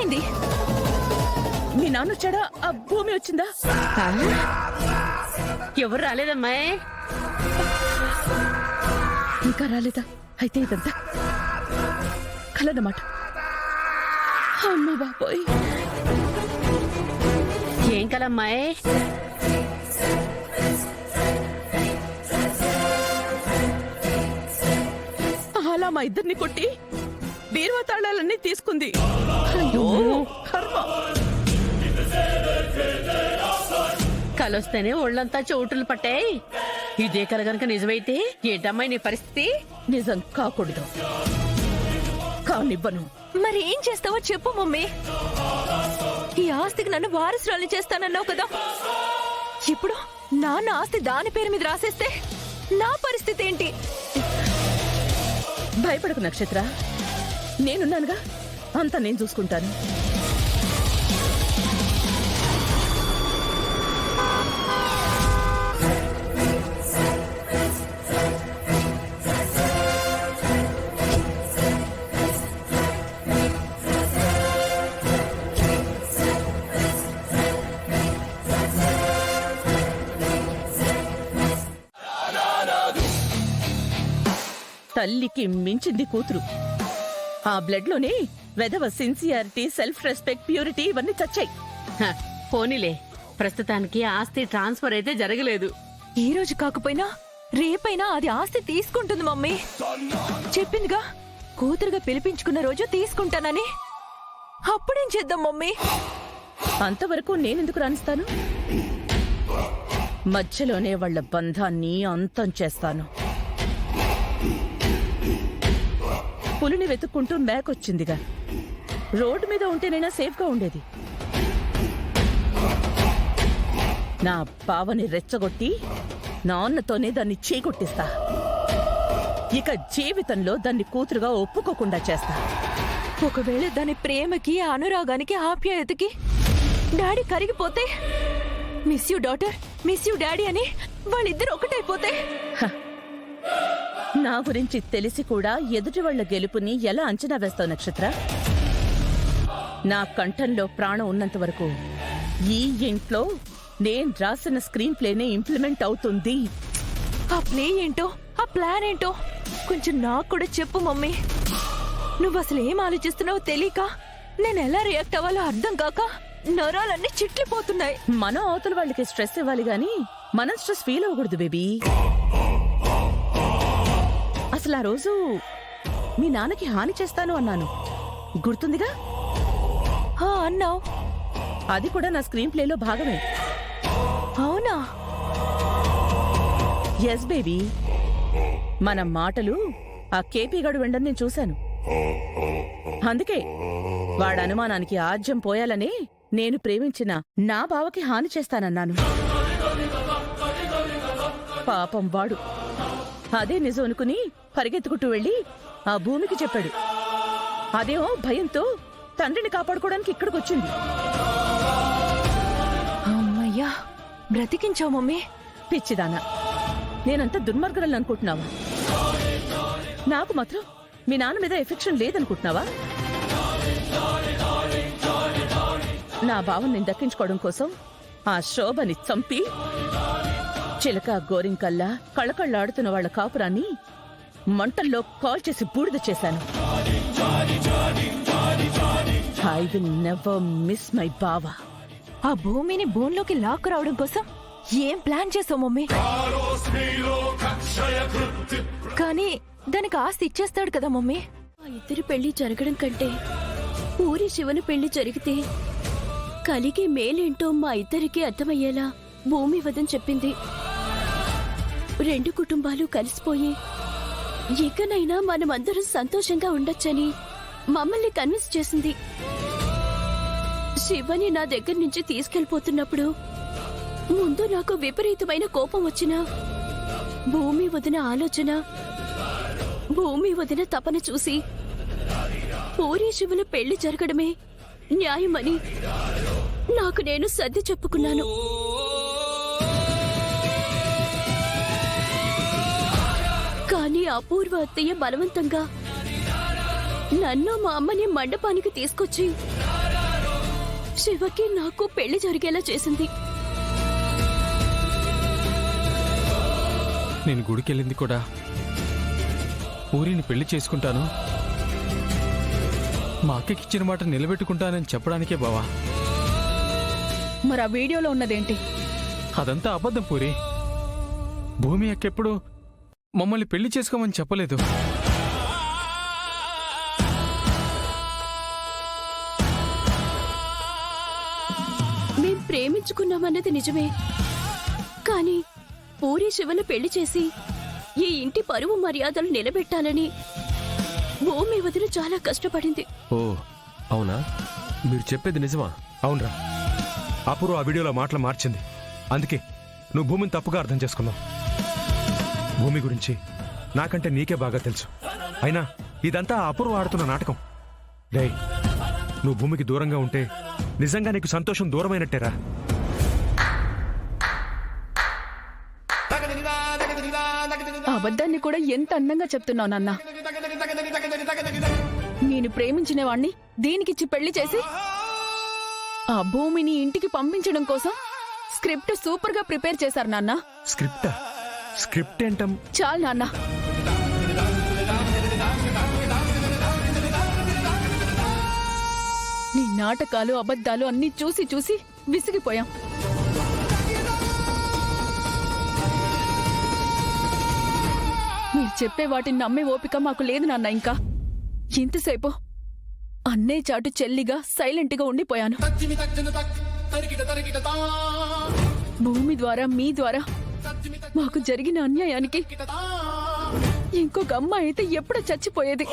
ఏమైంది? మీ నాన్న వచ్చాడా? ఆ భూమి వచ్చిందా? ఎవరు రాలేదమ్మాయి? ఇంకా రాలేదా? అయితే ఇదంతా కలనమాట. అమ్మ బాబోయ్, ఏం కలమ్మాయి? అలా మా ఇద్దరిని కొట్టి బీరువా తాళాలన్నీ తీసుకుంది. అయ్యో కర్మ. కలొస్తేనే ఒళ్ళంతా చోటులు పట్టాయి. ఇదే కల గనక నిజమైతే ఏంటమ్మాయి నీ పరిస్థితి? నిజం కాకూడదు, కానివ్వను. మరి ఏం చేస్తావో చెప్పు మమ్మీ. ఈ ఆస్తికి నన్ను వారసురాలు చేస్తానన్నావు కదా, ఇప్పుడు నాన్న ఆస్తి దాని పేరు మీద రాసేస్తే నా పరిస్థితి ఏంటి? భయపడకు నక్షత్ర, నేనున్నానుగా, అంతా నేను చూసుకుంటాను. తల్లికి మించింది కూతురు. ఆ బ్లడ్ లోనే వెదవ సిన్సియారిటీ, సెల్ఫ్ రెస్పెక్ట్, ప్యూరిటీ ఇవన్నీ చచ్చాయి. హ, పోనీలే, ప్రస్తుతానికి ఆస్తి ట్రాన్స్ఫర్ అయితే జరగలేదు. ఈ రోజు కాకపోయినా రేపైనా అది ఆస్తి తీసుకుంటుంది మమ్మీ. చెప్పిందిగా, కూతురుగా పిలిపించుకున్న రోజు తీసుకుంటానని. అప్పుడేం చేద్దాం మమ్మీ? అంతవరకు నేనెందుకు రాణిస్తాను? మధ్యలోనే వాళ్ల బంధాన్ని అంతం చేస్తాను. పులిని వెతుక్కుంటూ మేకొచ్చిందిగా, రోడ్డు మీద ఉంటేనైనా సేఫ్గా ఉండేది. నా బావని రెచ్చగొట్టి నాన్నతోనే దాన్ని చీకొట్టిస్తా. ఇక జీవితంలో దాన్ని కూతురుగా ఒప్పుకోకుండా చేస్తా. ఒకవేళ దాని ప్రేమకి, అనురాగానికి, ఆప్యాయతకి డాడీ కరిగిపోతే, miss you daughter, miss you daddy అని వాళ్ళిద్దరు ఒకటైపోతే, నా గురించి తెలిసి కూడా ఎదుటి వాళ్ల గెలుపుని ఎలా అంచనా వేస్తావు నక్షత్ర? నా కంఠంలో ప్రాణం ఉన్నంత వరకు ఈ ఇంట్లో నేను రాసిన స్క్రీన్ ప్లేనే ఇంప్లిమెంట్ అవుతుంది. ఆ ప్లే ఏంటో, ఆ ప్లాన్ ఏంటో కొంచెం నాకు కూడా చెప్పు మమ్మీ. నువ్వు అసలు ఏం ఆలోచిస్తున్నావో తెలియక, నేను ఎలా రియాక్ట్ అవ్వాలో అర్థం కాక నరాలన్నీ చిట్లిపోతున్నాయి. మనం అవతల వాళ్ళకి స్ట్రెస్ ఇవ్వాలి గాని మనం స్ట్రెస్ ఫీల్ అవ్వకూడదు బేబీ. అసలు ఆ రోజు మీ నాన్నకి హాని చేస్తాను అన్నాను, గుర్తుందిగా? అన్నావు. అది కూడా నా స్క్రీన్ ప్లేలో భాగమే. అవునా? Yes baby. మన మాటలు ఆ కేపీ గడు వెండని నేను చూశాను. అందుకే వాడి అనుమానానికి ఆజ్యం పోయాలని నేను ప్రేమించిన నా బావకి హాని చేస్తానన్నాను. పాపం వాడు అదే నిజం అనుకుని పరిగెత్తుకుంటూ వెళ్లి ఆ భూమికి చెప్పాడు. అదేమో భయంతో తండ్రిని కాపాడుకోవడానికి ఇక్కడికొచ్చింది. అమ్మయ్యా, బ్రతికించావు మమ్మీ. పిచ్చిదానా, నేనంత దుర్మార్గురాలు అనుకుంటున్నావా? నాకు మాత్రం మీ నాన్న మీద ఎఫెక్షన్ లేదనుకుంటున్నావా? నా భావం నేను దక్కించుకోవడం కోసం ఆ శోభని చంపి చిలక గోరింకల్లా కళకళ్ళాడుతున్న వాళ్ల కాపురాన్ని మంటల్లో కాల్ చేసి బూడిద చేశాను. I will never miss my బావా. ఆ భూమిని బోన్లోకి లాక్కు రావడం కోసం ఏం ప్లాన్ చేసావు మమ్మీ? కానీ దానికి ఆస్తి ఇచ్చేస్తాడు కదా మమ్మీ. ఆ ఇద్దరి పెళ్లి జరగడం కంటే ఊరి శివన పెళ్లి జరిగితే కలిగే మేలేంటో మా ఇద్దరికి అర్థమయ్యేలా భూమి వదని చెప్పింది. రెండు కుటుంబాలు కలిసిపోయి ఇకనైనా మనమందరం సంతోషంగా ఉండొచ్చని మమ్మల్ని కన్విన్స్ చేసింది. శివని నా దగ్గర నుంచి తీసుకెళ్లిపోతున్నప్పుడు ముందు నాకు విపరీతమైన కోపం వచ్చినా, భూమి వదిన ఆలోచన, భూమి వదిన తపన చూసి పూరి శివుల పెళ్లి జరగడమే న్యాయమని నాకు నేను సర్ది చెప్పుకున్నాను. కానీ అపూర్వ అత్తయ్య బలవంతంగా నన్ను మా అమ్మని మండపానికి తీసుకొచ్చి శివకి నాకు పెళ్లి జరిగేలా చేసింది. నేను గుడికెళ్ళింది కూడా ఊరిని పెళ్లి చేసుకుంటాను, మా అక్కకిచ్చిన మాట నిలబెట్టుకుంటానని చెప్పడానికే బావా. మరి ఆ వీడియోలో ఉన్నదేంటి? అదంతా అబద్ధం పూరి. భూమి అక్కెప్పుడు మమ్మల్ని పెళ్లి చేసుకోమని చెప్పలేదు. మేం ప్రేమించుకున్నామన్నది నిజమే, కానీ పూరి శివను పెళ్లి చేసి ఈ ఇంటి పరువు మర్యాదలు నిలబెట్టాలని భూమి వదిన చాలా కష్టపడింది. ఓ అవునా? మీరు చెప్పేది నిజమా? అవునరా, అపూర్వ ఆ వీడియోలో మాటలు మార్చింది. అందుకే నువ్వు భూమిని తప్పుగా అర్థం చేసుకున్నావు. భూమి గురించి నాకంటే నీకే బాగా తెలుసు. అయినా ఇదంతా అపూర్వ ఆడుతున్న నాటకం. డే, నువ్వు భూమికి దూరంగా ఉంటే నిజంగా నీకు సంతోషం దూరమైనట్టేరా. అబద్ధాన్ని కూడా ఎంత అందంగా చెప్తున్నావు నాన్న. నేను ప్రేమించిన వాణ్ణి దీనికిచ్చి పెళ్లి చేసి ఆ భూమిని ఇంటికి పంపించడం కోసం స్క్రిప్ట్ సూపర్ గా ప్రిపేర్ చేశారు నాన్న. స్క్రిప్టా? స్క్రిప్ట్ ఏంటం? చాలు నాన్న. నీ నాటకాలు అబద్ధాలు అన్నీ చూసి చూసి విసిగిపోయాం. మీరు చెప్పే వాటిని నమ్మే ఓపిక మాకు లేదు నాన్న. ఇంకా ఇంతసేపు అన్నే చాటు చెల్లిగా సైలెంట్గా ఉండిపోయాను. భూమి ద్వారా మీ ద్వారా మాకు జరిగిన అన్యాయానికి ఇంకొక అమ్మాయి అయితే ఎప్పుడో చచ్చిపోయేది.